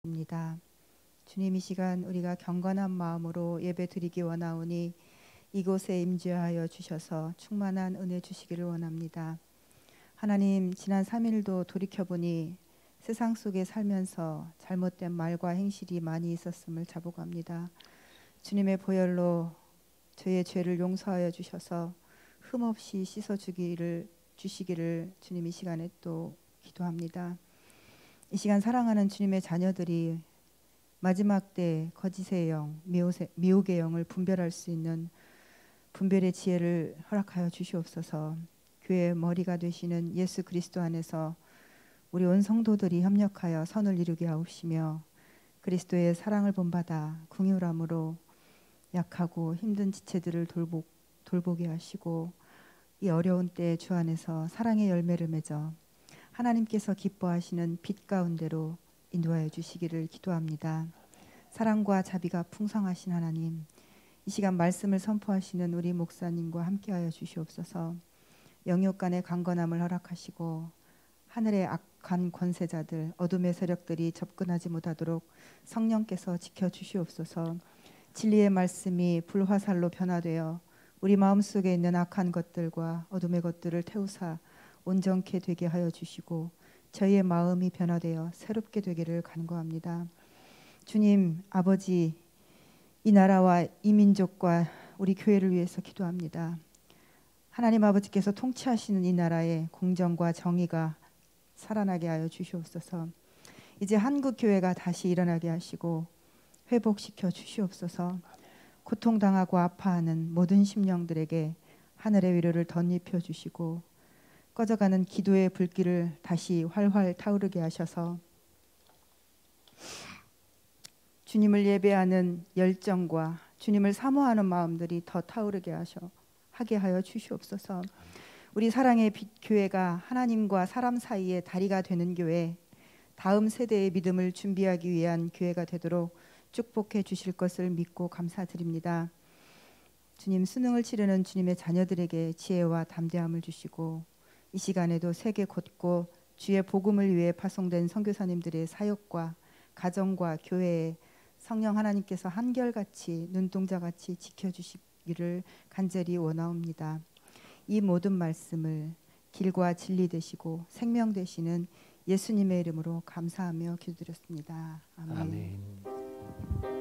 입니다. 주님, 이 시간 우리가 경건한 마음으로 예배 드리기 원하오니 이곳에 임재하여 주셔서 충만한 은혜 주시기를 원합니다. 하나님, 지난 3일도 돌이켜보니 세상 속에 살면서 잘못된 말과 행실이 많이 있었음을 자복합니다. 주님의 보혈로 저의 죄를 용서하여 주셔서 흠없이 주시기를 주님 이 시간에 또 기도합니다. 이 시간 사랑하는 주님의 자녀들이 마지막 때 거짓의 영, 미혹의 영을 분별할 수 있는 분별의 지혜를 허락하여 주시옵소서. 교회의 머리가 되시는 예수 그리스도 안에서 우리 온 성도들이 협력하여 선을 이루게 하옵시며 그리스도의 사랑을 본받아 긍휼함으로 약하고 힘든 지체들을 돌보게 하시고 이 어려운 때 주 안에서 사랑의 열매를 맺어 하나님께서 기뻐하시는 빛 가운데로 인도하여 주시기를 기도합니다. 사랑과 자비가 풍성하신 하나님, 이 시간 말씀을 선포하시는 우리 목사님과 함께하여 주시옵소서. 영육 간의 강건함을 허락하시고 하늘의 악한 권세자들, 어둠의 세력들이 접근하지 못하도록 성령께서 지켜주시옵소서. 진리의 말씀이 불화살로 변화되어 우리 마음속에 있는 악한 것들과 어둠의 것들을 태우사 온전케 되게 하여 주시고 저희의 마음이 변화되어 새롭게 되기를 간구합니다. 주님 아버지, 이 나라와 이 민족과 우리 교회를 위해서 기도합니다. 하나님 아버지께서 통치하시는 이 나라에 공정과 정의가 살아나게 하여 주시옵소서. 이제 한국 교회가 다시 일어나게 하시고 회복시켜 주시옵소서. 고통당하고 아파하는 모든 심령들에게 하늘의 위로를 덧입혀 주시고 꺼져가는 기도의 불길을 다시 활활 타오르게 하셔서 주님을 예배하는 열정과 주님을 사모하는 마음들이 더 타오르게 하게 하여 주시옵소서. 우리 사랑의 빛 교회가 하나님과 사람 사이의 다리가 되는 교회, 다음 세대의 믿음을 준비하기 위한 교회가 되도록 축복해 주실 것을 믿고 감사드립니다. 주님, 수능을 치르는 주님의 자녀들에게 지혜와 담대함을 주시고 이 시간에도 세계 곳곳 주의 복음을 위해 파송된 선교사님들의 사역과 가정과 교회에 성령 하나님께서 한결같이 눈동자같이 지켜주시기를 간절히 원하옵니다. 이 모든 말씀을 길과 진리 되시고 생명 되시는 예수님의 이름으로 감사하며 기도드렸습니다. 아멘. 아멘.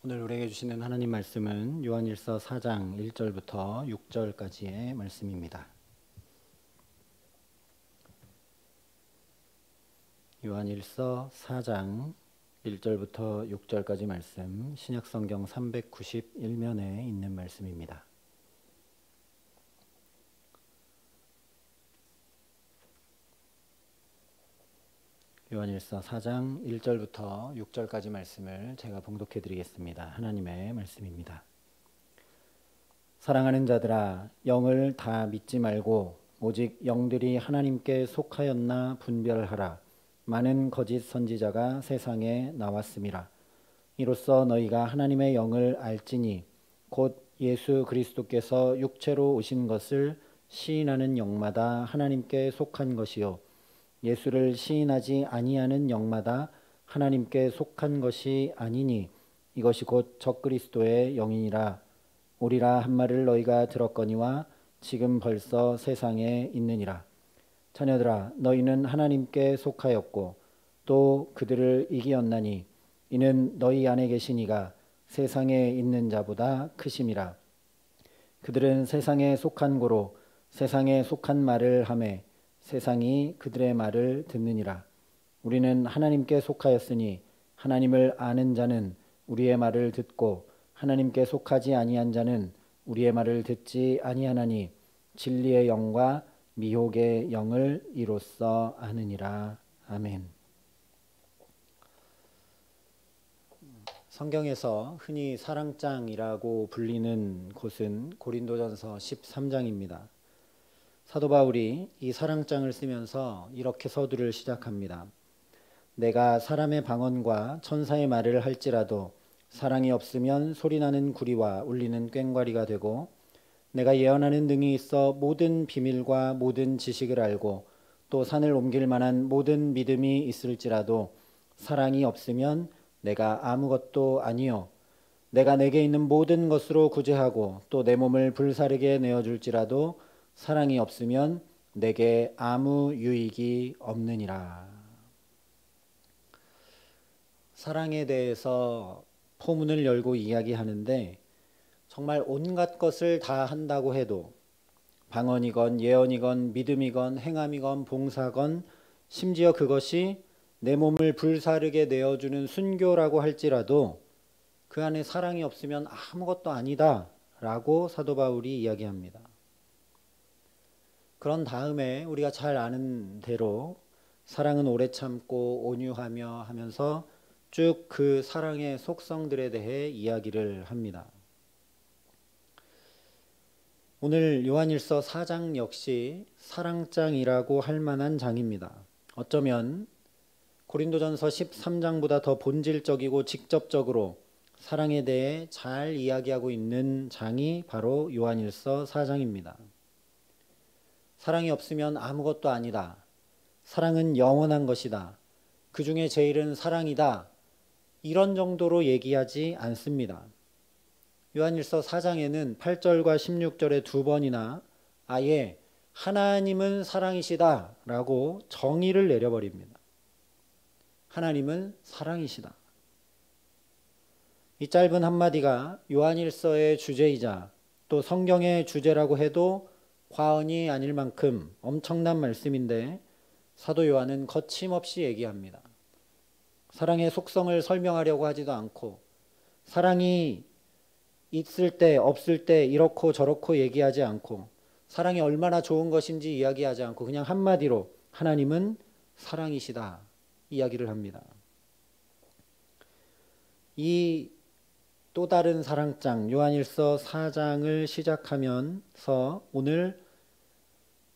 오늘 우리에게 주시는 하나님 말씀은 요한일서 4장 1절부터 6절까지의 말씀입니다. 요한일서 4장 1절부터 6절까지 말씀, 신약성경 391면에 있는 말씀입니다. 요한일서 4장 1절부터 6절까지 말씀을 제가 봉독해 드리겠습니다. 하나님의 말씀입니다. 사랑하는 자들아, 영을 다 믿지 말고 오직 영들이 하나님께 속하였나 분별하라. 많은 거짓 선지자가 세상에 나왔음이라. 이로써 너희가 하나님의 영을 알지니 곧 예수 그리스도께서 육체로 오신 것을 시인하는 영마다 하나님께 속한 것이요 예수를 시인하지 아니하는 영마다 하나님께 속한 것이 아니니 이것이 곧 적그리스도의 영이니라. 오리라 한 말을 너희가 들었거니와 지금 벌써 세상에 있느니라. 자녀들아, 너희는 하나님께 속하였고 또 그들을 이기었나니 이는 너희 안에 계신 이가 세상에 있는 자보다 크심이라. 그들은 세상에 속한 고로 세상에 속한 말을 하매 세상이 그들의 말을 듣느니라. 우리는 하나님께 속하였으니 하나님을 아는 자는 우리의 말을 듣고 하나님께 속하지 아니한 자는 우리의 말을 듣지 아니하나니 진리의 영과 미혹의 영을 이로써 아느니라. 아멘. 성경에서 흔히 사랑장이라고 불리는 곳은 고린도전서 13장입니다. 사도 바울이 이 사랑장을 쓰면서 이렇게 서두를 시작합니다. 내가 사람의 방언과 천사의 말을 할지라도 사랑이 없으면 소리나는 구리와 울리는 꽹과리가 되고, 내가 예언하는 능이 있어 모든 비밀과 모든 지식을 알고 또 산을 옮길 만한 모든 믿음이 있을지라도 사랑이 없으면 내가 아무것도 아니요, 내가 내게 있는 모든 것으로 구제하고 또 내 몸을 불사르게 내어줄지라도 사랑이 없으면 내게 아무 유익이 없느니라. 사랑에 대해서 포문을 열고 이야기하는데, 정말 온갖 것을 다 한다고 해도, 방언이건 예언이건 믿음이건 행함이건 봉사건, 심지어 그것이 내 몸을 불사르게 내어주는 순교라고 할지라도 그 안에 사랑이 없으면 아무것도 아니다 라고 사도 바울이 이야기합니다. 그런 다음에 우리가 잘 아는 대로 사랑은 오래 참고 온유하며 하면서 쭉 그 사랑의 속성들에 대해 이야기를 합니다. 오늘 요한일서 4장 역시 사랑장이라고 할 만한 장입니다. 어쩌면 고린도전서 13장보다 더 본질적이고 직접적으로 사랑에 대해 잘 이야기하고 있는 장이 바로 요한일서 4장입니다. 사랑이 없으면 아무것도 아니다. 사랑은 영원한 것이다. 그 중에 제일은 사랑이다. 이런 정도로 얘기하지 않습니다. 요한일서 4장에는 8절과 16절에 두 번이나 아예 하나님은 사랑이시다 라고 정의를 내려버립니다. 하나님은 사랑이시다. 이 짧은 한마디가 요한일서의 주제이자 또 성경의 주제라고 해도 과언이 아닐 만큼 엄청난 말씀인데, 사도 요한은 거침없이 얘기합니다. 사랑의 속성을 설명하려고 하지도 않고, 사랑이 있을 때 없을 때 이렇고 저렇고 얘기하지 않고, 사랑이 얼마나 좋은 것인지 이야기하지 않고 그냥 한마디로 하나님은 사랑이시다 이야기를 합니다. 이 또 다른 사랑장 요한일서 4장을 시작하면서 오늘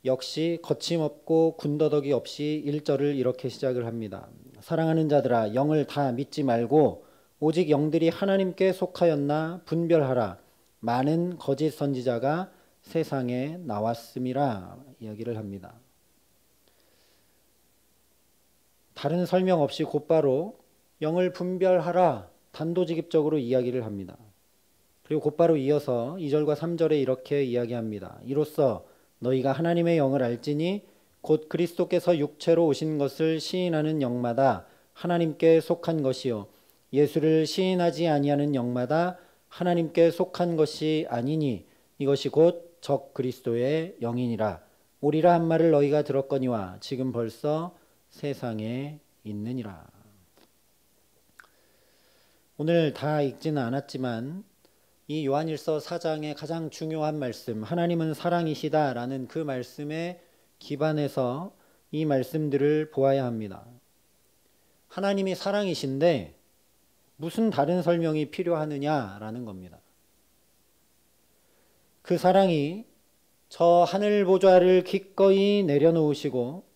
역시 거침없고 군더더기 없이 1절을 이렇게 시작을 합니다. 사랑하는 자들아, 영을 다 믿지 말고 오직 영들이 하나님께 속하였나 분별하라. 많은 거짓 선지자가 세상에 나왔음이라 이야기를 합니다. 다른 설명 없이 곧바로 영을 분별하라 단도직입적으로 이야기를 합니다. 그리고 곧바로 이어서 2절과 3절에 이렇게 이야기합니다. 이로써 너희가 하나님의 영을 알지니 곧 그리스도께서 육체로 오신 것을 시인하는 영마다 하나님께 속한 것이요 예수를 시인하지 아니하는 영마다 하나님께 속한 것이 아니니 이것이 곧 적 그리스도의 영이니라. 오리라 한 말을 너희가 들었거니와 지금 벌써 세상에 있느니라. 오늘 다 읽지는 않았지만 이 요한일서 4장의 가장 중요한 말씀, 하나님은 사랑이시다라는 그 말씀에 기반해서 이 말씀들을 보아야 합니다. 하나님이 사랑이신데 무슨 다른 설명이 필요하느냐라는 겁니다. 그 사랑이 저 하늘 보좌를 기꺼이 내려놓으시고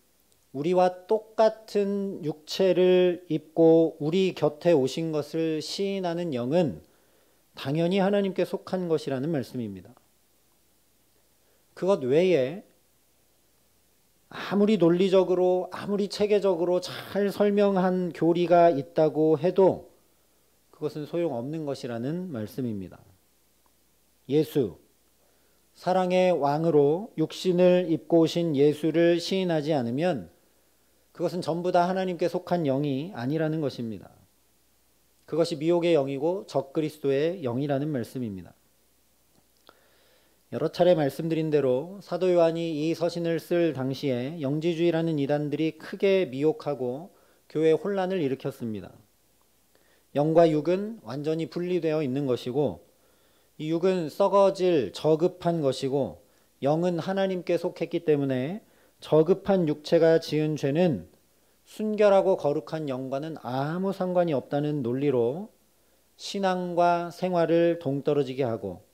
우리와 똑같은 육체를 입고 우리 곁에 오신 것을 시인하는 영은 당연히 하나님께 속한 것이라는 말씀입니다. 그것 외에 아무리 논리적으로 아무리 체계적으로 잘 설명한 교리가 있다고 해도 그것은 소용없는 것이라는 말씀입니다. 예수, 사랑의 왕으로 육신을 입고 오신 예수를 시인하지 않으면 그것은 전부 다 하나님께 속한 영이 아니라는 것입니다. 그것이 미혹의 영이고 적그리스도의 영이라는 말씀입니다. 여러 차례 말씀드린 대로 사도 요한이 이 서신을 쓸 당시에 영지주의라는 이단들이 크게 미혹하고 교회에 혼란을 일으켰습니다. 영과 육은 완전히 분리되어 있는 것이고 이 육은 썩어질 저급한 것이고 영은 하나님께 속했기 때문에 저급한 육체가 지은 죄는 순결하고 거룩한 영과는 아무 상관이 없다는 논리로 신앙과 생활을 동떨어지게 하고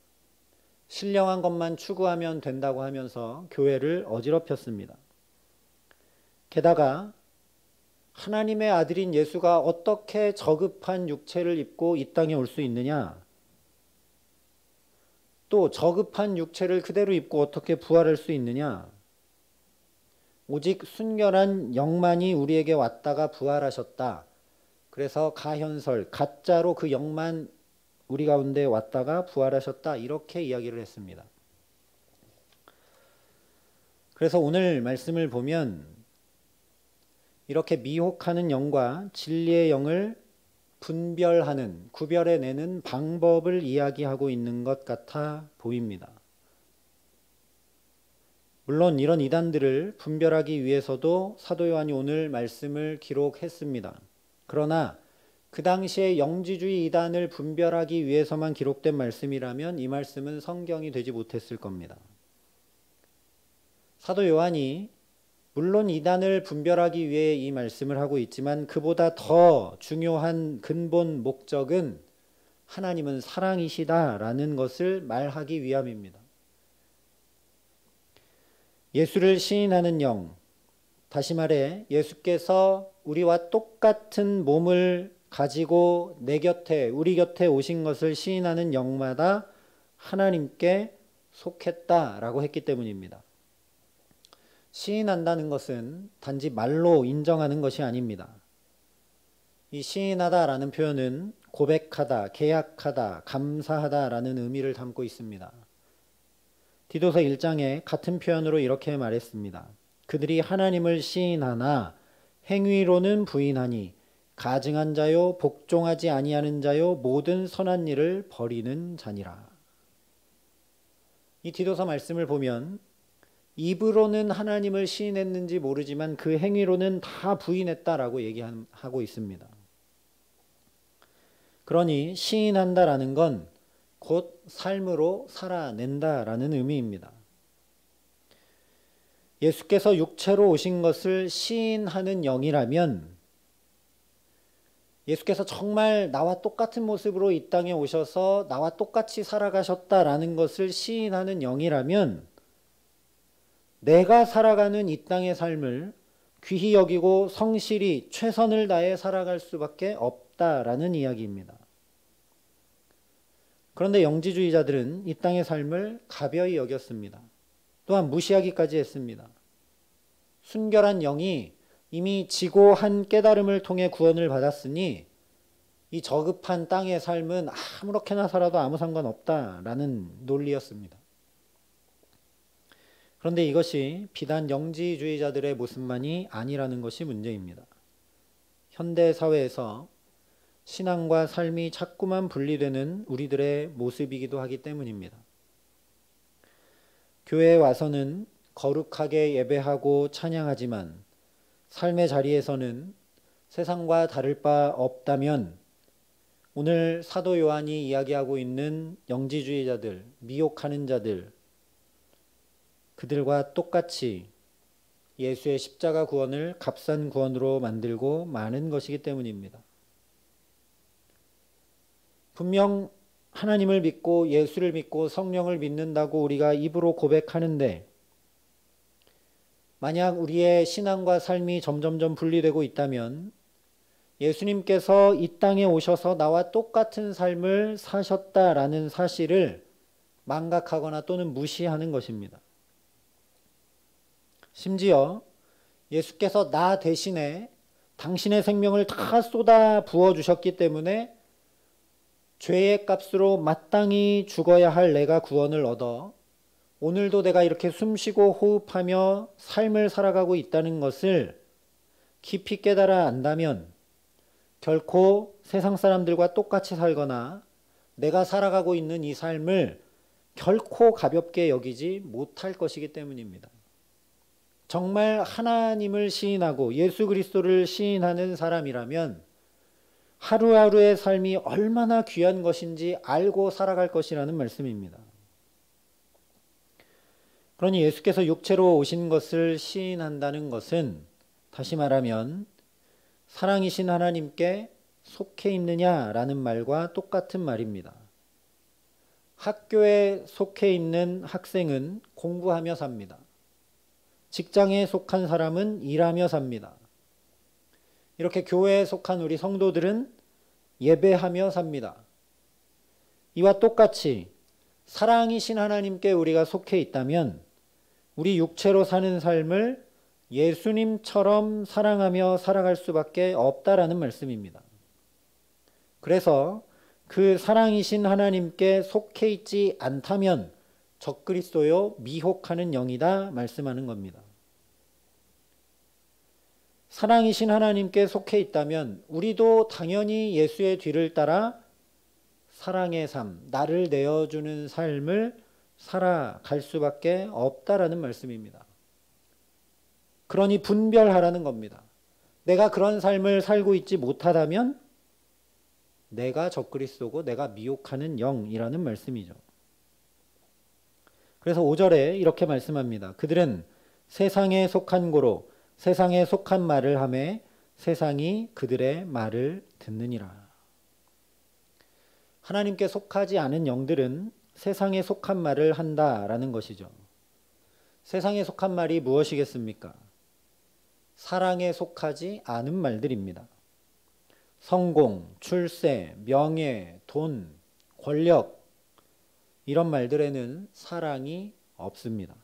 신령한 것만 추구하면 된다고 하면서 교회를 어지럽혔습니다. 게다가 하나님의 아들인 예수가 어떻게 저급한 육체를 입고 이 땅에 올 수 있느냐? 또 저급한 육체를 그대로 입고 어떻게 부활할 수 있느냐? 오직 순결한 영만이 우리에게 왔다가 부활하셨다. 그래서 가현설, 가짜로 그 영만 우리 가운데 왔다가 부활하셨다. 이렇게 이야기를 했습니다. 그래서 오늘 말씀을 보면 이렇게 미혹하는 영과 진리의 영을 분별하는, 구별해내는 방법을 이야기하고 있는 것 같아 보입니다. 물론 이런 이단들을 분별하기 위해서도 사도 요한이 오늘 말씀을 기록했습니다. 그러나 그 당시에 영지주의 이단을 분별하기 위해서만 기록된 말씀이라면 이 말씀은 성경이 되지 못했을 겁니다. 사도 요한이 물론 이단을 분별하기 위해 이 말씀을 하고 있지만 그보다 더 중요한 근본 목적은 하나님은 사랑이시다라는 것을 말하기 위함입니다. 예수를 시인하는 영, 다시 말해 예수께서 우리와 똑같은 몸을 가지고 내 곁에, 우리 곁에 오신 것을 시인하는 영마다 하나님께 속했다라고 했기 때문입니다. 시인한다는 것은 단지 말로 인정하는 것이 아닙니다. 이 시인하다라는 표현은 고백하다, 계약하다, 감사하다라는 의미를 담고 있습니다. 디도서 1장에 같은 표현으로 이렇게 말했습니다. 그들이 하나님을 시인하나 행위로는 부인하니 가증한 자요 복종하지 아니하는 자요 모든 선한 일을 버리는 자니라. 이 디도서 말씀을 보면 입으로는 하나님을 시인했는지 모르지만 그 행위로는 다 부인했다라고 얘기하고 있습니다. 그러니 시인한다라는 건 곧 삶으로 살아낸다라는 의미입니다. 예수께서 육체로 오신 것을 시인하는 영이라면 예수께서 정말 나와 똑같은 모습으로 이 땅에 오셔서 나와 똑같이 살아가셨다라는 것을 시인하는 영이라면 내가 살아가는 이 땅의 삶을 귀히 여기고 성실히 최선을 다해 살아갈 수밖에 없다라는 이야기입니다. 그런데 영지주의자들은 이 땅의 삶을 가벼이 여겼습니다. 또한 무시하기까지 했습니다. 순결한 영이 이미 지고한 깨달음을 통해 구원을 받았으니 이 저급한 땅의 삶은 아무렇게나 살아도 아무 상관없다라는 논리였습니다. 그런데 이것이 비단 영지주의자들의 모습만이 아니라는 것이 문제입니다. 현대 사회에서 신앙과 삶이 자꾸만 분리되는 우리들의 모습이기도 하기 때문입니다. 교회에 와서는 거룩하게 예배하고 찬양하지만 삶의 자리에서는 세상과 다를 바 없다면 오늘 사도 요한이 이야기하고 있는 영지주의자들, 미혹하는 자들, 그들과 똑같이 예수의 십자가 구원을 값싼 구원으로 만들고 마는 것이기 때문입니다. 분명 하나님을 믿고 예수를 믿고 성령을 믿는다고 우리가 입으로 고백하는데 만약 우리의 신앙과 삶이 점점점 분리되고 있다면 예수님께서 이 땅에 오셔서 나와 똑같은 삶을 사셨다라는 사실을 망각하거나 또는 무시하는 것입니다. 심지어 예수께서 나 대신에 당신의 생명을 다 쏟아 부어주셨기 때문에 죄의 값으로 마땅히 죽어야 할 내가 구원을 얻어 오늘도 내가 이렇게 숨쉬고 호흡하며 삶을 살아가고 있다는 것을 깊이 깨달아 안다면 결코 세상 사람들과 똑같이 살거나 내가 살아가고 있는 이 삶을 결코 가볍게 여기지 못할 것이기 때문입니다. 정말 하나님을 시인하고 예수 그리스도를 시인하는 사람이라면 하루하루의 삶이 얼마나 귀한 것인지 알고 살아갈 것이라는 말씀입니다. 그러니 예수께서 육체로 오신 것을 시인한다는 것은 다시 말하면 사랑이신 하나님께 속해 있느냐라는 말과 똑같은 말입니다. 학교에 속해 있는 학생은 공부하며 삽니다. 직장에 속한 사람은 일하며 삽니다. 이렇게 교회에 속한 우리 성도들은 예배하며 삽니다. 이와 똑같이 사랑이신 하나님께 우리가 속해 있다면 우리 육체로 사는 삶을 예수님처럼 사랑하며 살아갈 수밖에 없다라는 말씀입니다. 그래서 그 사랑이신 하나님께 속해 있지 않다면 적그리스도요 미혹하는 영이다 말씀하는 겁니다. 사랑이신 하나님께 속해 있다면 우리도 당연히 예수의 뒤를 따라 사랑의 삶, 나를 내어주는 삶을 살아갈 수밖에 없다라는 말씀입니다. 그러니 분별하라는 겁니다. 내가 그런 삶을 살고 있지 못하다면 내가 적그리스도고 내가 미혹하는 영이라는 말씀이죠. 그래서 5절에 이렇게 말씀합니다. 그들은 세상에 속한 고로 세상에 속한 말을 하매 세상이 그들의 말을 듣느니라. 하나님께 속하지 않은 영들은 세상에 속한 말을 한다라는 것이죠. 세상에 속한 말이 무엇이겠습니까? 사랑에 속하지 않은 말들입니다. 성공, 출세, 명예, 돈, 권력 이런 말들에는 사랑이 없습니다.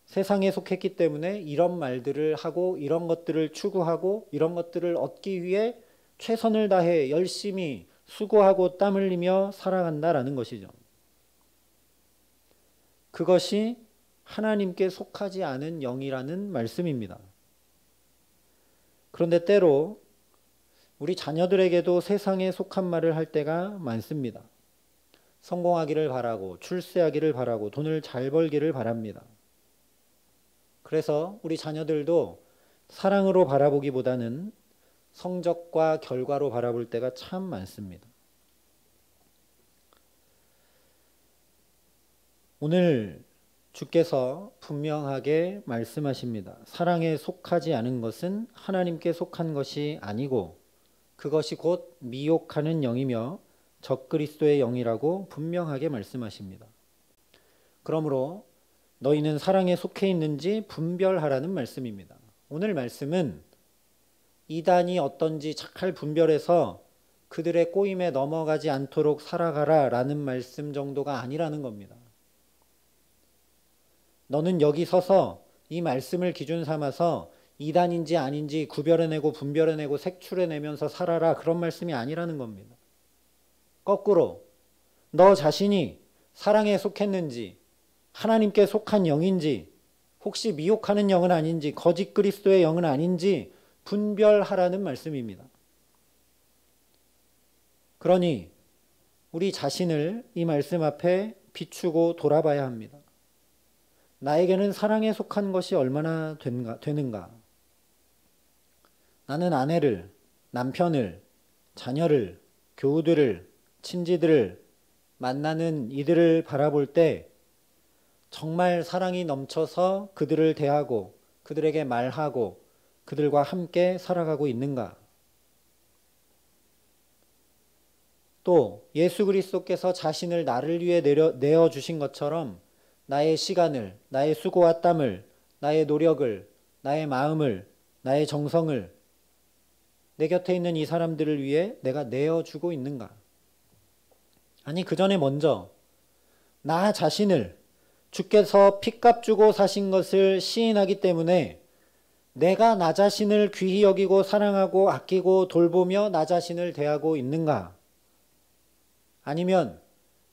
세상에 속했기 때문에 이런 말들을 하고 이런 것들을 추구하고 이런 것들을 얻기 위해 최선을 다해 열심히 수고하고 땀 흘리며 살아간다라는 것이죠. 그것이 하나님께 속하지 않은 영이라는 말씀입니다. 그런데 때로 우리 자녀들에게도 세상에 속한 말을 할 때가 많습니다. 성공하기를 바라고 출세하기를 바라고 돈을 잘 벌기를 바랍니다. 그래서 우리 자녀들도 사랑으로 바라보기보다는 성적과 결과로 바라볼 때가 참 많습니다. 오늘 주께서 분명하게 말씀하십니다. 사랑에 속하지 않은 것은 하나님께 속한 것이 아니고 그것이 곧 미혹하는 영이며 적그리스도의 영이라고 분명하게 말씀하십니다. 그러므로 너희는 사랑에 속해 있는지 분별하라는 말씀입니다. 오늘 말씀은 이단이 어떤지 잘 분별해서 그들의 꼬임에 넘어가지 않도록 살아가라 라는 말씀 정도가 아니라는 겁니다. 너는 여기 서서 이 말씀을 기준 삼아서 이단인지 아닌지 구별해내고 분별해내고 색출해내면서 살아라 그런 말씀이 아니라는 겁니다. 거꾸로 너 자신이 사랑에 속했는지 하나님께 속한 영인지 혹시 미혹하는 영은 아닌지 거짓 그리스도의 영은 아닌지 분별하라는 말씀입니다. 그러니 우리 자신을 이 말씀 앞에 비추고 돌아봐야 합니다. 나에게는 사랑에 속한 것이 얼마나 되는가? 나는 아내를, 남편을, 자녀를, 교우들을, 친지들을 만나는 이들을 바라볼 때 정말 사랑이 넘쳐서 그들을 대하고 그들에게 말하고 그들과 함께 살아가고 있는가? 또 예수 그리스도께서 자신을 나를 위해 내어주신 것처럼 나의 시간을, 나의 수고와 땀을, 나의 노력을, 나의 마음을, 나의 정성을 내 곁에 있는 이 사람들을 위해 내가 내어주고 있는가? 아니 그 전에 먼저 나 자신을 주께서 핏값 주고 사신 것을 시인하기 때문에 내가 나 자신을 귀히 여기고 사랑하고 아끼고 돌보며 나 자신을 대하고 있는가? 아니면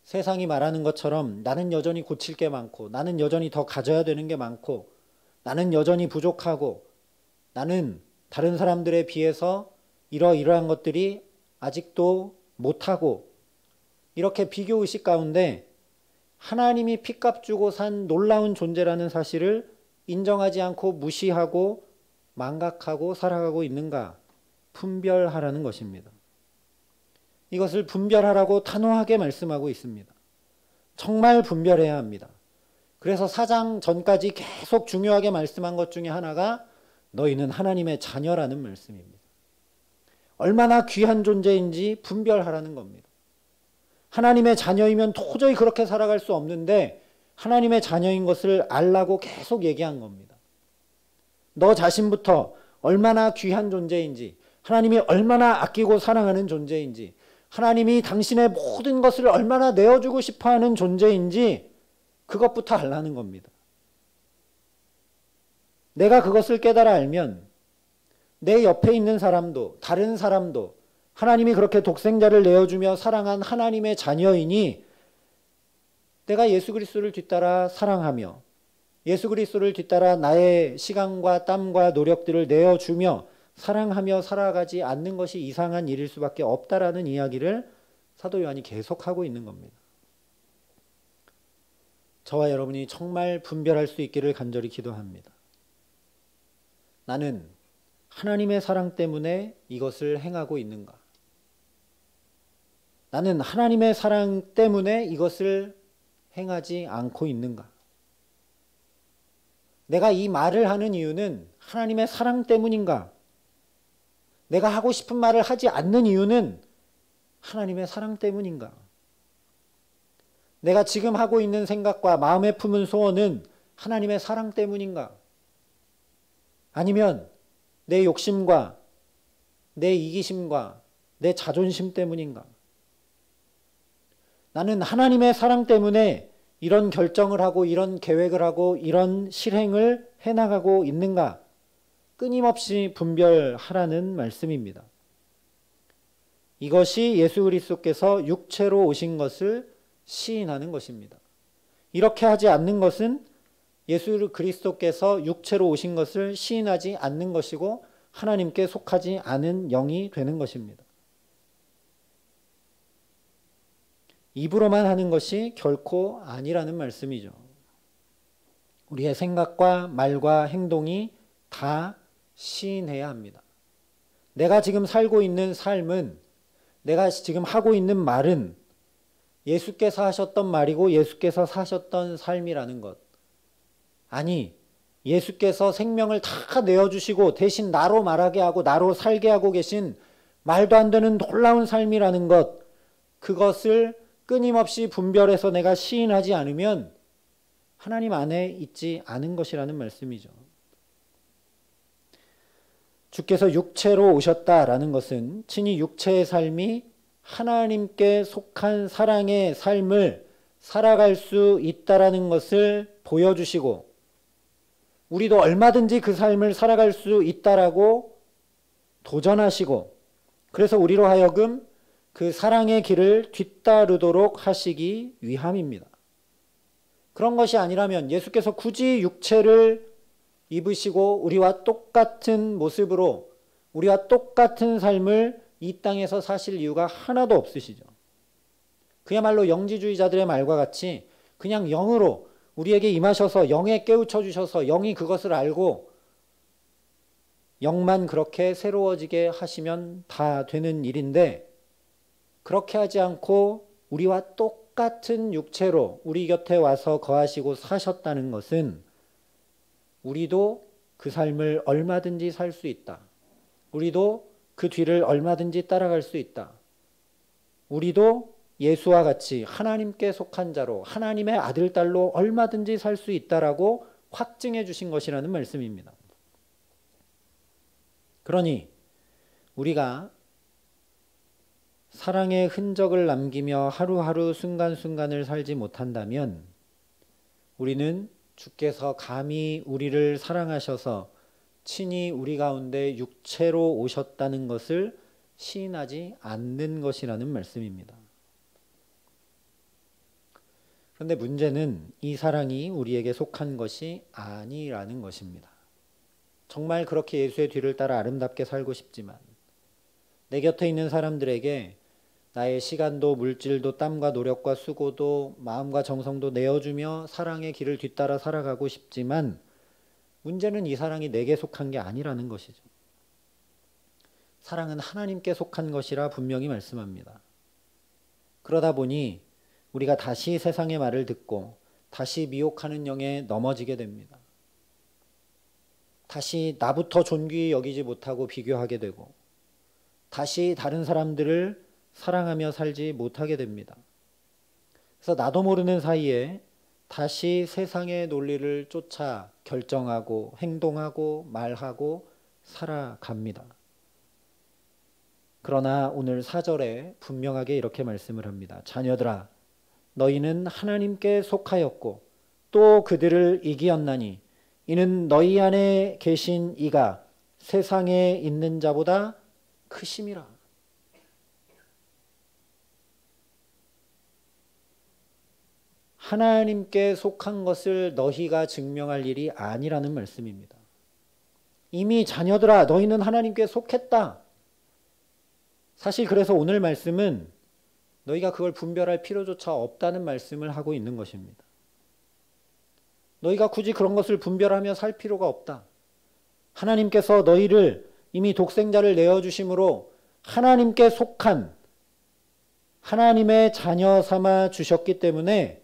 세상이 말하는 것처럼 나는 여전히 고칠 게 많고 나는 여전히 더 가져야 되는 게 많고 나는 여전히 부족하고 나는 다른 사람들에 비해서 이러이러한 것들이 아직도 못하고 이렇게 비교의식 가운데 하나님이 핏값 주고 산 놀라운 존재라는 사실을 인정하지 않고 무시하고 망각하고 살아가고 있는가 분별하라는 것입니다. 이것을 분별하라고 단호하게 말씀하고 있습니다. 정말 분별해야 합니다. 그래서 4장 전까지 계속 중요하게 말씀한 것 중에 하나가 너희는 하나님의 자녀라는 말씀입니다. 얼마나 귀한 존재인지 분별하라는 겁니다. 하나님의 자녀이면 도저히 그렇게 살아갈 수 없는데 하나님의 자녀인 것을 알라고 계속 얘기한 겁니다. 너 자신부터 얼마나 귀한 존재인지, 하나님이 얼마나 아끼고 사랑하는 존재인지, 하나님이 당신의 모든 것을 얼마나 내어주고 싶어하는 존재인지 그것부터 알라는 겁니다. 내가 그것을 깨달아 알면 내 옆에 있는 사람도 다른 사람도 하나님이 그렇게 독생자를 내어주며 사랑한 하나님의 자녀이니 내가 예수 그리스도를 뒤따라 사랑하며 예수 그리스도를 뒤따라 나의 시간과 땀과 노력들을 내어주며 사랑하며 살아가지 않는 것이 이상한 일일 수밖에 없다라는 이야기를 사도 요한이 계속하고 있는 겁니다. 저와 여러분이 정말 분별할 수 있기를 간절히 기도합니다. 나는 하나님의 사랑 때문에 이것을 행하고 있는가? 나는 하나님의 사랑 때문에 이것을 행하지 않고 있는가? 내가 이 말을 하는 이유는 하나님의 사랑 때문인가? 내가 하고 싶은 말을 하지 않는 이유는 하나님의 사랑 때문인가? 내가 지금 하고 있는 생각과 마음에 품은 소원은 하나님의 사랑 때문인가? 아니면 내 욕심과 내 이기심과 내 자존심 때문인가? 나는 하나님의 사랑 때문에 이런 결정을 하고 이런 계획을 하고 이런 실행을 해나가고 있는가? 끊임없이 분별하라는 말씀입니다. 이것이 예수 그리스도께서 육체로 오신 것을 시인하는 것입니다. 이렇게 하지 않는 것은 예수 그리스도께서 육체로 오신 것을 시인하지 않는 것이고 하나님께 속하지 않은 영이 되는 것입니다. 입으로만 하는 것이 결코 아니라는 말씀이죠. 우리의 생각과 말과 행동이 다 시인해야 합니다. 내가 지금 살고 있는 삶은, 내가 지금 하고 있는 말은 예수께서 하셨던 말이고 예수께서 사셨던 삶이라는 것. 아니, 예수께서 생명을 다 내어주시고 대신 나로 말하게 하고 나로 살게 하고 계신 말도 안 되는 놀라운 삶이라는 것, 그것을 끊임없이 분별해서 내가 시인하지 않으면 하나님 안에 있지 않은 것이라는 말씀이죠. 주께서 육체로 오셨다라는 것은 친히 육체의 삶이 하나님께 속한 사랑의 삶을 살아갈 수 있다라는 것을 보여주시고 우리도 얼마든지 그 삶을 살아갈 수 있다라고 도전하시고 그래서 우리로 하여금 그 사랑의 길을 뒤따르도록 하시기 위함입니다. 그런 것이 아니라면 예수께서 굳이 육체를 입으시고 우리와 똑같은 모습으로 우리와 똑같은 삶을 이 땅에서 사실 이유가 하나도 없으시죠. 그야말로 영지주의자들의 말과 같이 그냥 영으로 우리에게 임하셔서 영에 깨우쳐 주셔서 영이 그것을 알고 영만 그렇게 새로워지게 하시면 다 되는 일인데 그렇게 하지 않고 우리와 똑같은 육체로 우리 곁에 와서 거하시고 사셨다는 것은 우리도 그 삶을 얼마든지 살 수 있다. 우리도 그 뒤를 얼마든지 따라갈 수 있다. 우리도 예수와 같이 하나님께 속한 자로 하나님의 아들, 딸로 얼마든지 살 수 있다라고 확증해 주신 것이라는 말씀입니다. 그러니 우리가 사랑의 흔적을 남기며 하루하루 순간순간을 살지 못한다면 우리는 주께서 감히 우리를 사랑하셔서 친히 우리 가운데 육체로 오셨다는 것을 시인하지 않는 것이라는 말씀입니다. 그런데 문제는 이 사랑이 우리에게 속한 것이 아니라는 것입니다. 정말 그렇게 예수의 뒤를 따라 아름답게 살고 싶지만 내 곁에 있는 사람들에게 나의 시간도 물질도 땀과 노력과 수고도 마음과 정성도 내어주며 사랑의 길을 뒤따라 살아가고 싶지만 문제는 이 사랑이 내게 속한 게 아니라는 것이죠. 사랑은 하나님께 속한 것이라 분명히 말씀합니다. 그러다 보니 우리가 다시 세상의 말을 듣고 다시 미혹하는 영에 넘어지게 됩니다. 다시 나부터 존귀히 여기지 못하고 비교하게 되고 다시 다른 사람들을 사랑하며 살지 못하게 됩니다. 그래서 나도 모르는 사이에 다시 세상의 논리를 쫓아 결정하고 행동하고 말하고 살아갑니다. 그러나 오늘 4절에 분명하게 이렇게 말씀을 합니다. 자녀들아, 너희는 하나님께 속하였고 또 그들을 이기었나니 이는 너희 안에 계신 이가 세상에 있는 자보다 크심이라. 하나님께 속한 것을 너희가 증명할 일이 아니라는 말씀입니다. 이미 자녀들아, 너희는 하나님께 속했다. 사실 그래서 오늘 말씀은 너희가 그걸 분별할 필요조차 없다는 말씀을 하고 있는 것입니다. 너희가 굳이 그런 것을 분별하며 살 필요가 없다. 하나님께서 너희를 이미 독생자를 내어주심으로 하나님께 속한 하나님의 자녀 삼아 주셨기 때문에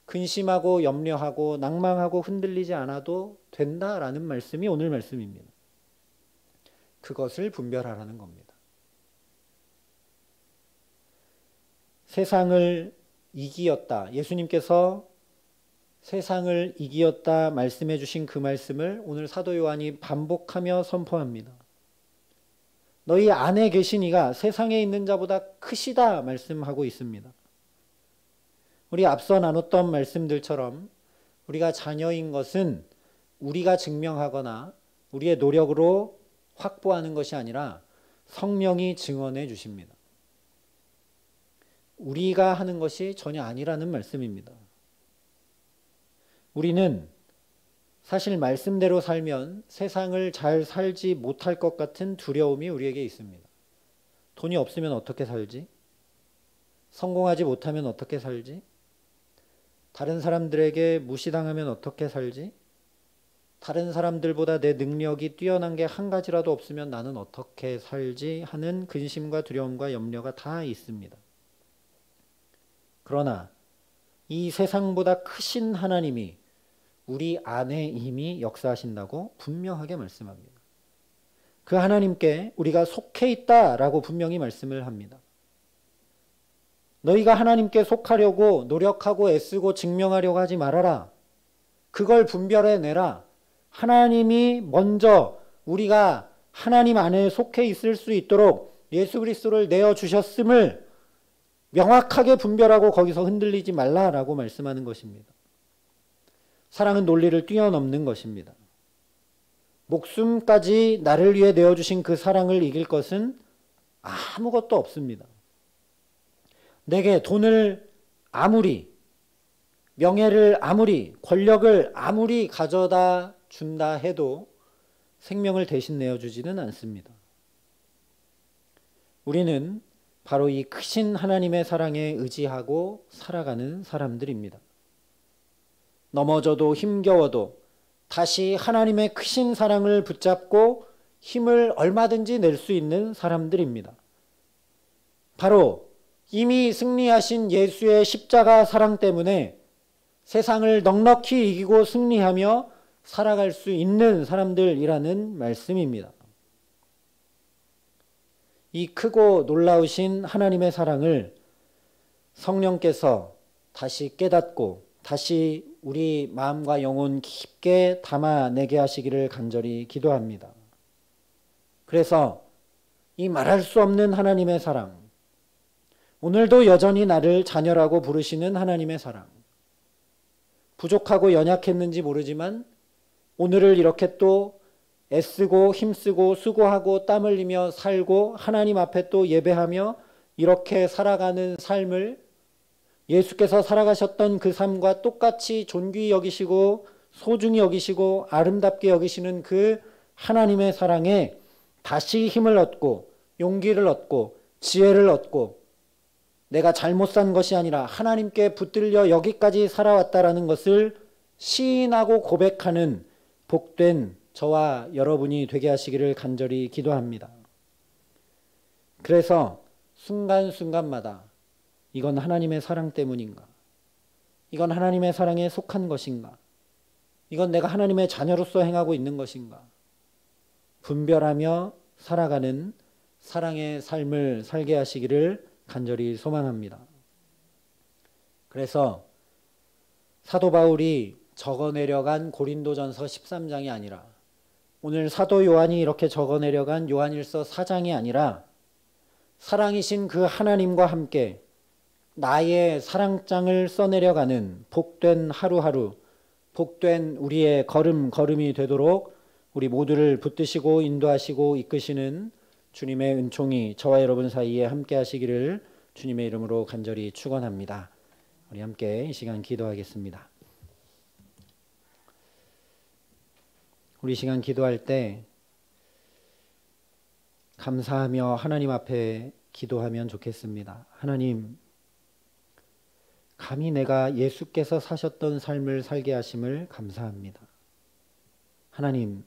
근심하고 염려하고 낭망하고 흔들리지 않아도 된다라는 말씀이 오늘 말씀입니다. 그것을 분별하라는 겁니다. 세상을 이기었다. 예수님께서 세상을 이기었다 말씀해 주신 그 말씀을 오늘 사도 요한이 반복하며 선포합니다. 너희 안에 계신 이가 세상에 있는 자보다 크시다 말씀하고 있습니다. 우리 앞서 나눴던 말씀들처럼 우리가 자녀인 것은 우리가 증명하거나 우리의 노력으로 확보하는 것이 아니라 성령이 증언해 주십니다. 우리가 하는 것이 전혀 아니라는 말씀입니다. 우리는 사실 말씀대로 살면 세상을 잘 살지 못할 것 같은 두려움이 우리에게 있습니다. 돈이 없으면 어떻게 살지? 성공하지 못하면 어떻게 살지? 다른 사람들에게 무시당하면 어떻게 살지? 다른 사람들보다 내 능력이 뛰어난 게 한 가지라도 없으면 나는 어떻게 살지? 하는 근심과 두려움과 염려가 다 있습니다. 그러나 이 세상보다 크신 하나님이 우리 안에 이미 역사하신다고 분명하게 말씀합니다. 그 하나님께 우리가 속해 있다라고 분명히 말씀을 합니다. 너희가 하나님께 속하려고 노력하고 애쓰고 증명하려고 하지 말아라. 그걸 분별해내라. 하나님이 먼저 우리가 하나님 안에 속해 있을 수 있도록 예수 그리스도를 내어주셨음을 명확하게 분별하고 거기서 흔들리지 말라라고 말씀하는 것입니다. 사랑은 논리를 뛰어넘는 것입니다. 목숨까지 나를 위해 내어주신 그 사랑을 이길 것은 아무것도 없습니다. 내게 돈을 아무리, 명예를 아무리, 권력을 아무리 가져다 준다 해도 생명을 대신 내어주지는 않습니다. 우리는 바로 이 크신 하나님의 사랑에 의지하고 살아가는 사람들입니다. 넘어져도 힘겨워도 다시 하나님의 크신 사랑을 붙잡고 힘을 얼마든지 낼 수 있는 사람들입니다. 바로 이미 승리하신 예수의 십자가 사랑 때문에 세상을 넉넉히 이기고 승리하며 살아갈 수 있는 사람들이라는 말씀입니다. 이 크고 놀라우신 하나님의 사랑을 성령께서 다시 깨닫고 다시 우리 마음과 영혼 깊게 담아내게 하시기를 간절히 기도합니다. 그래서 이 말할 수 없는 하나님의 사랑, 오늘도 여전히 나를 자녀라고 부르시는 하나님의 사랑, 부족하고 연약했는지 모르지만 오늘을 이렇게 또 애쓰고 힘쓰고 수고하고 땀 흘리며 살고 하나님 앞에 또 예배하며 이렇게 살아가는 삶을 예수께서 살아가셨던 그 삶과 똑같이 존귀히 여기시고 소중히 여기시고 아름답게 여기시는 그 하나님의 사랑에 다시 힘을 얻고 용기를 얻고 지혜를 얻고 내가 잘못 산 것이 아니라 하나님께 붙들려 여기까지 살아왔다라는 것을 시인하고 고백하는 복된 저와 여러분이 되게 하시기를 간절히 기도합니다. 그래서 순간순간마다 이건 하나님의 사랑 때문인가? 이건 하나님의 사랑에 속한 것인가? 이건 내가 하나님의 자녀로서 행하고 있는 것인가? 분별하며 살아가는 사랑의 삶을 살게 하시기를 간절히 소망합니다. 그래서 사도 바울이 적어내려간 고린도전서 13장이 아니라 오늘 사도 요한이 이렇게 적어내려간 요한일서 4장이 아니라 사랑이신 그 하나님과 함께 나의 사랑장을 써내려가는 복된 하루하루, 복된 우리의 걸음걸음이 되도록 우리 모두를 붙드시고 인도하시고 이끄시는 주님의 은총이 저와 여러분 사이에 함께 하시기를 주님의 이름으로 간절히 축원합니다. 우리 함께 이 시간 기도하겠습니다. 우리 시간 기도할 때 감사하며 하나님 앞에 기도하면 좋겠습니다. 하나님, 감히 내가 예수께서 사셨던 삶을 살게 하심을 감사합니다. 하나님,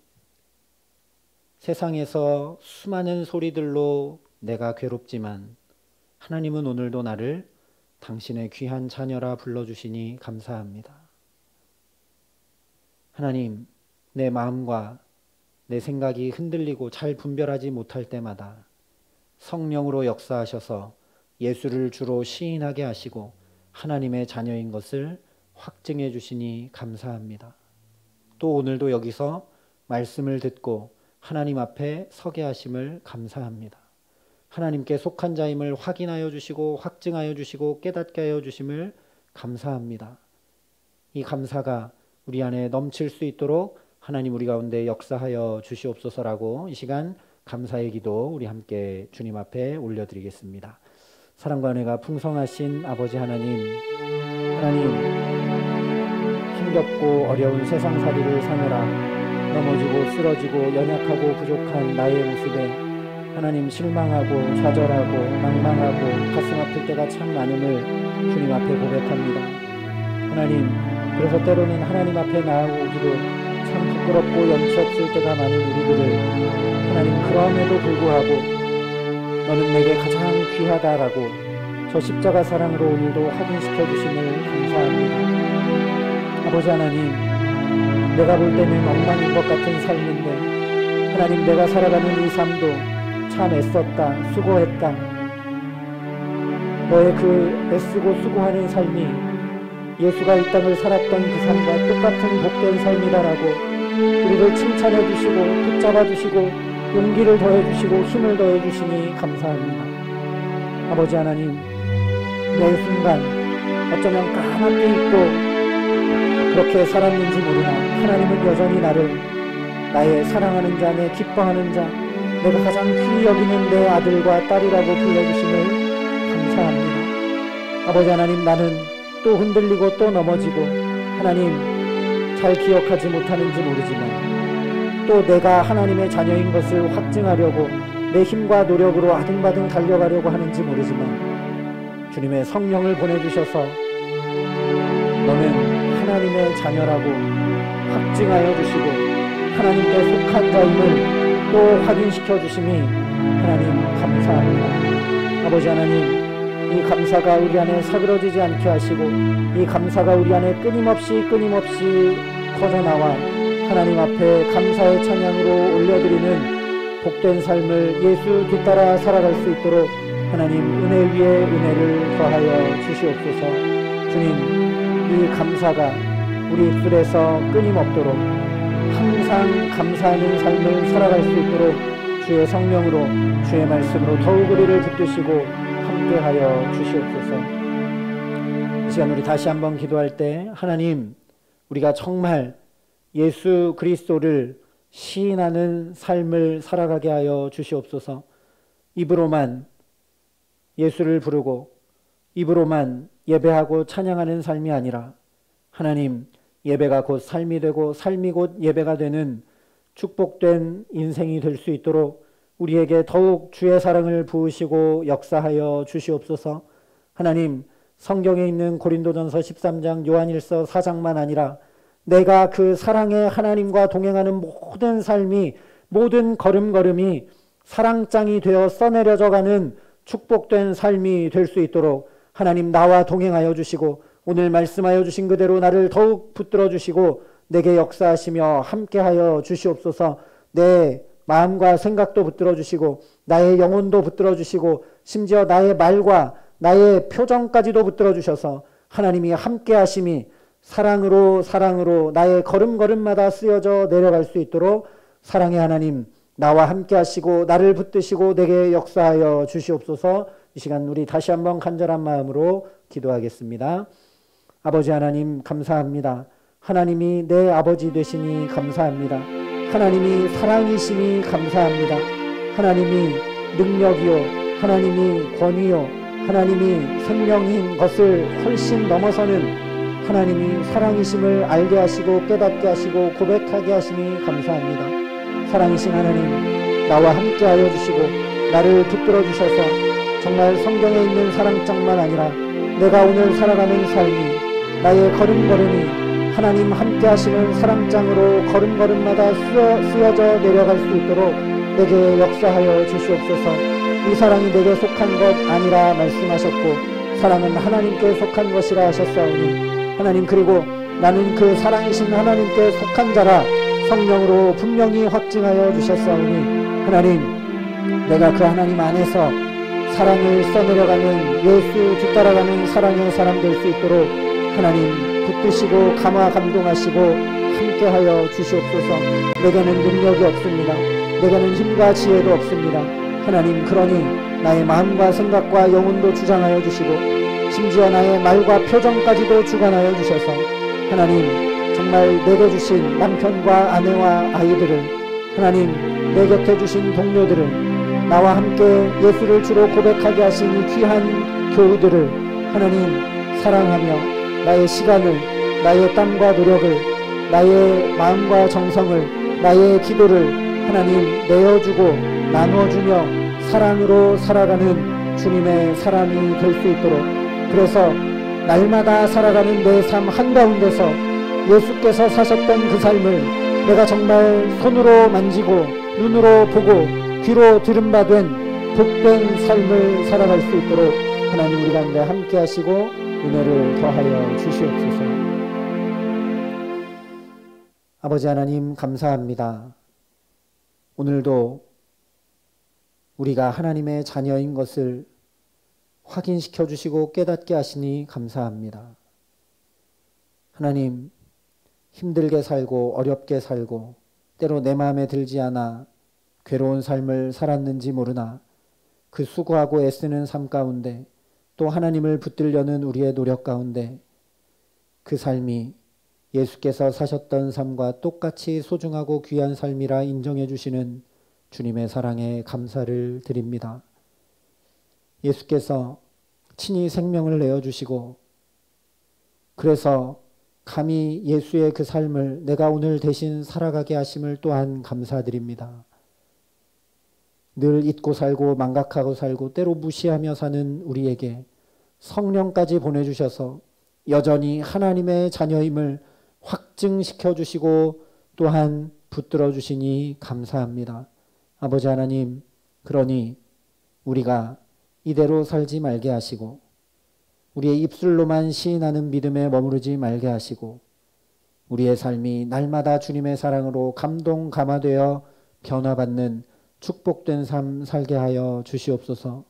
세상에서 수많은 소리들로 내가 괴롭지만 하나님은 오늘도 나를 당신의 귀한 자녀라 불러주시니 감사합니다. 하나님, 내 마음과 내 생각이 흔들리고 잘 분별하지 못할 때마다 성령으로 역사하셔서 예수를 주로 시인하게 하시고 하나님의 자녀인 것을 확증해 주시니 감사합니다. 또 오늘도 여기서 말씀을 듣고 하나님 앞에 서게 하심을 감사합니다. 하나님께 속한 자임을 확인하여 주시고 확증하여 주시고 깨닫게 하여 주심을 감사합니다. 이 감사가 우리 안에 넘칠 수 있도록 하나님 우리 가운데 역사하여 주시옵소서라고 이 시간 감사의 기도 우리 함께 주님 앞에 올려드리겠습니다. 사랑과 은혜가 풍성하신 아버지 하나님, 힘겹고 어려운 세상살이를 사느라 넘어지고 쓰러지고 연약하고 부족한 나의 모습에 하나님 실망하고 좌절하고 낭망하고 가슴 아플 때가 참 많음을 주님 앞에 고백합니다. 하나님, 그래서 때로는 하나님 앞에 나아오기도 참 부끄럽고 염치 없을 때가 많은 우리들을 하나님, 그럼에도 불구하고 너는 내게 가장 귀하다라고 저 십자가 사랑으로 오늘도 확인시켜 주심을 감사합니다. 아버지 하나님, 내가 볼 때는 엉망인 것 같은 삶인데 하나님, 내가 살아가는 이 삶도 참 애썼다, 수고했다. 너의 그 애쓰고 수고하는 삶이 예수가 이 땅을 살았던 그 삶과 똑같은 복된 삶이다라고 우리를 칭찬해 주시고 붙잡아 주시고 용기를 더해 주시고 힘을 더해 주시니 감사합니다. 아버지 하나님, 매 순간 어쩌면 까맣게 잊고 그렇게 살았는지 모르나 하나님은 여전히 나를 나의 사랑하는 자, 내 기뻐하는 자, 내가 가장 귀히 여기는 내 아들과 딸이라고 불러주심을 감사합니다. 아버지 하나님, 나는 또 흔들리고 또 넘어지고 하나님 잘 기억하지 못하는지 모르지만 또 내가 하나님의 자녀인 것을 확증하려고 내 힘과 노력으로 아등바등 달려가려고 하는지 모르지만 주님의 성령을 보내주셔서 너는 하나님의 자녀라고 확증하여 주시고 하나님께 속한 자임을 또 확인시켜 주심이 하나님 감사합니다. 아버지 하나님, 이 감사가 우리 안에 사그러지지 않게 하시고 이 감사가 우리 안에 끊임없이 터져나와 하나님 앞에 감사의 찬양으로 올려드리는 복된 삶을 예수 뒤따라 살아갈 수 있도록 하나님 은혜 위에 은혜를 더하여 주시옵소서. 주님, 이 감사가 우리 입술에서 끊임없도록 항상 감사하는 삶을 살아갈 수 있도록 주의 성령으로 주의 말씀으로 더욱 우리를 붙드시고 함께하여 주시옵소서. 이 시간 우리 다시 한번 기도할 때 하나님, 우리가 정말 예수 그리스도를 시인하는 삶을 살아가게 하여 주시옵소서. 입으로만 예수를 부르고 입으로만 예배하고 찬양하는 삶이 아니라 하나님, 예배가 곧 삶이 되고 삶이 곧 예배가 되는 축복된 인생이 될 수 있도록 우리에게 더욱 주의 사랑을 부으시고 역사하여 주시옵소서. 하나님, 성경에 있는 고린도전서 13장, 요한일서 4장만 아니라 내가 그 사랑의 하나님과 동행하는 모든 삶이, 모든 걸음걸음이 사랑장이 되어 써내려져가는 축복된 삶이 될 수 있도록 하나님 나와 동행하여 주시고 오늘 말씀하여 주신 그대로 나를 더욱 붙들어 주시고 내게 역사하시며 함께하여 주시옵소서. 내 마음과 생각도 붙들어 주시고 나의 영혼도 붙들어 주시고 심지어 나의 말과 나의 표정까지도 붙들어 주셔서 하나님이 함께 하심이 사랑으로 나의 걸음걸음마다 쓰여져 내려갈 수 있도록 사랑의 하나님 나와 함께 하시고 나를 붙드시고 내게 역사하여 주시옵소서. 이 시간 우리 다시 한번 간절한 마음으로 기도하겠습니다. 아버지 하나님 감사합니다. 하나님이 내 아버지 되시니 감사합니다. 하나님이 사랑이시니 감사합니다. 하나님이 능력이요 하나님이 권위요 하나님이 생명인 것을 훨씬 넘어서는 하나님이 사랑이심을 알게 하시고 깨닫게 하시고 고백하게 하시니 감사합니다. 사랑이신 하나님 나와 함께하여 주시고 나를 붙들어 주셔서 정말 성경에 있는 사랑장만 아니라 내가 오늘 살아가는 삶이 나의 걸음걸음이 하나님 함께 하시는 사랑장으로 걸음걸음마다 쓰여져 내려갈 수 있도록 내게 역사하여 주시옵소서. 이 사랑이 내게 속한 것 아니라 말씀하셨고 사랑은 하나님께 속한 것이라 하셨사오니 하나님 그리고 나는 그 사랑이신 하나님께 속한 자라 성령으로 분명히 확증하여 주셨사오니 하나님 내가 그 하나님 안에서 사랑을 써내려가는 예수 뒤따라가는 사랑의 사람 될 수 있도록 하나님 붙드시고 감화 감동하시고 함께하여 주시옵소서. 내게는 능력이 없습니다. 내게는 힘과 지혜도 없습니다. 하나님 그러니 나의 마음과 생각과 영혼도 주장하여 주시고 심지어 나의 말과 표정까지도 주관하여 주셔서 하나님 정말 내게 주신 남편과 아내와 아이들을 하나님 내 곁에 주신 동료들을 나와 함께 예수를 주로 고백하게 하신 이 귀한 교우들을 하나님 사랑하며 나의 시간을 나의 땀과 노력을 나의 마음과 정성을 나의 기도를 하나님 내어주고 나눠주며 사랑으로 살아가는 주님의 사람이 될 수 있도록 그래서 날마다 살아가는 내 삶 한가운데서 예수께서 사셨던 그 삶을 내가 정말 손으로 만지고 눈으로 보고 귀로 들은 바 된 복된 삶을 살아갈 수 있도록 하나님 우리 가운데 함께 하시고 은혜를 더하여 주시옵소서. 아버지 하나님 감사합니다. 오늘도 우리가 하나님의 자녀인 것을 확인시켜 주시고 깨닫게 하시니 감사합니다. 하나님 힘들게 살고 어렵게 살고 때로 내 마음에 들지 않아 괴로운 삶을 살았는지 모르나 그 수고하고 애쓰는 삶 가운데 또 하나님을 붙들려는 우리의 노력 가운데 그 삶이 예수께서 사셨던 삶과 똑같이 소중하고 귀한 삶이라 인정해 주시는 주님의 사랑에 감사를 드립니다. 예수께서 친히 생명을 내어주시고 그래서 감히 예수의 그 삶을 내가 오늘 대신 살아가게 하심을 또한 감사드립니다. 늘 잊고 살고 망각하고 살고 때로 무시하며 사는 우리에게 성령까지 보내주셔서 여전히 하나님의 자녀임을 확증시켜 주시고 또한 붙들어 주시니 감사합니다. 아버지 하나님 그러니 우리가 이대로 살지 말게 하시고 우리의 입술로만 시인하는 믿음에 머무르지 말게 하시고 우리의 삶이 날마다 주님의 사랑으로 감동 감화되어 변화받는 축복된 삶 살게 하여 주시옵소서.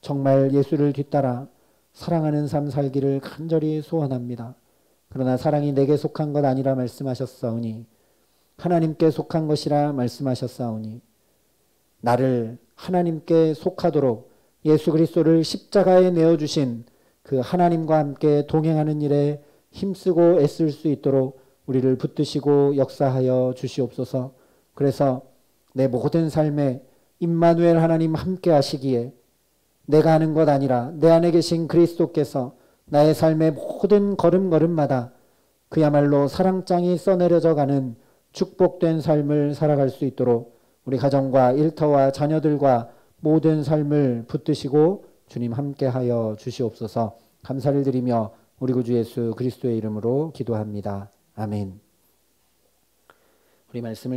정말 예수를 뒤따라 사랑하는 삶 살기를 간절히 소원합니다. 그러나 사랑이 내게 속한 것 아니라 말씀하셨사오니 하나님께 속한 것이라 말씀하셨사오니 나를 하나님께 속하도록 예수 그리스도를 십자가에 내어주신 그 하나님과 함께 동행하는 일에 힘쓰고 애쓸 수 있도록 우리를 붙드시고 역사하여 주시옵소서. 그래서 내 모든 삶에 임마누엘 하나님 함께 하시기에 내가 하는 것 아니라 내 안에 계신 그리스도께서 나의 삶의 모든 걸음걸음마다 그야말로 사랑장이 써내려져 가는 축복된 삶을 살아갈 수 있도록 우리 가정과 일터와 자녀들과 모든 삶을 붙드시고 주님 함께하여 주시옵소서. 감사를 드리며 우리 구주 예수 그리스도의 이름으로 기도합니다. 아멘. 우리 말씀을